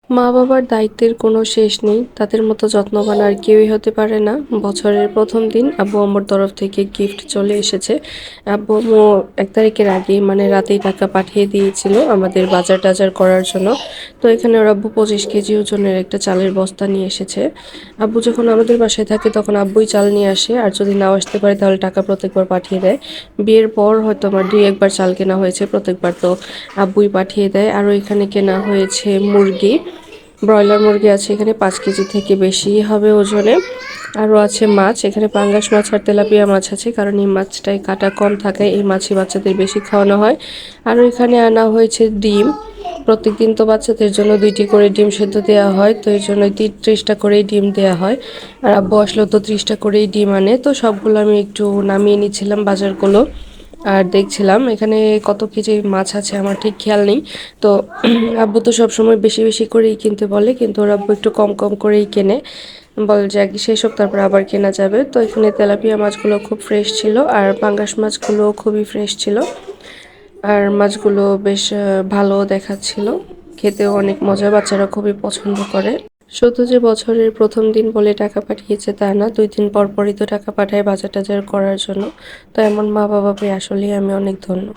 মা-বাবার দায়িত্বের কোনো শেষ নেই। তাদের মতো যত্নবান আর কেউই হতে পারে না। বছরের ১ম দিন আব্বু-আম্মুর তরফ থেকে গিফট চলে এসেছে। আব্বু-আম্মু ১ তারিখের আগেই মানে রাতেই টাকা পাঠিয়ে দিয়েছিল আমাদের বাজার-টাজার করার জন্য। তো এখানে ওর আব্বু ২৫ কেজি ওজনের একটা চালের বস্তা নিয়ে এসেছে। আব্বু যখন আমাদের বাসায় থাকে তখন আব্বুই চাল নিয়ে আসে। আর যদি নাও আসতে পারে তাহলে টাকা প্রত্যেকবার পাঠিয়ে দেয়। বিয়ের পর হয়তো আমার ২-১ বার চাল কেনা হয়েছে। প্রত্যেকবার তো আব্বুই পাঠিয়ে দেয়। আরও এখানে কেনা হয়েছে মুরগি। ব্রয়লার মুরগি আছে এখানে ৫ কেজি থেকে বেশি হবে ওজনে। আরও আছে মাছ। এখানে পাঙ্গাস মাছ আর তেলাপিয়া মাছ আছে। কারণ এই মাছটায় কাঁটা কম থাকায় এই মাছই বাচ্চাদের বেশি খাওয়ানো হয়। আরও এখানে আনা হয়েছে ডিম। প্রত্যেকদিন তো বাচ্চাদের জন্য ২টি করে ডিম সেদ্ধ দেওয়া হয়। তো এর জন্যই ৩০টা করেই ডিম দেওয়া হয়। আর আব্বু আসলেও তো ৩০টা করেই ডিম আনে। তো সবগুলো আমি একটু নামিয়ে নিচ্ছিলাম বাজারগুলো। আর দেখছিলাম এখানে কত কেজি মাছ আছে আমার ঠিক খেয়াল নেই। তো আব্বু তো সবসময় বেশি, বেশি করেই কিনতে বলে কিন্তু ওর আব্বু একটু কম, কম করেই কেনে। বলে যে আগে শেষ হোক তারপর আবার কেনা যাবে। তো এখানে তেলাপিয়া মাছগুলো খুব ফ্রেশ ছিল আর পাঙ্গাস মাছগুলোও খুবই ফ্রেশ ছিল। আর মাছগুলো বেশ ভালোও দেখাচ্ছিল। খেতেও অনেক মজা, বাচ্চারা খুবই পছন্দ করে। শুধু যে বছরের ১ম দিন বলে টাকা পাঠিয়েছে তা না, ২ দিন পর পরই তো টাকা পাঠায় বাজার-টাজার করার জন্য। তো এমন মা-বাবা পেয়ে আসলেই আমি অনেক ধন্য।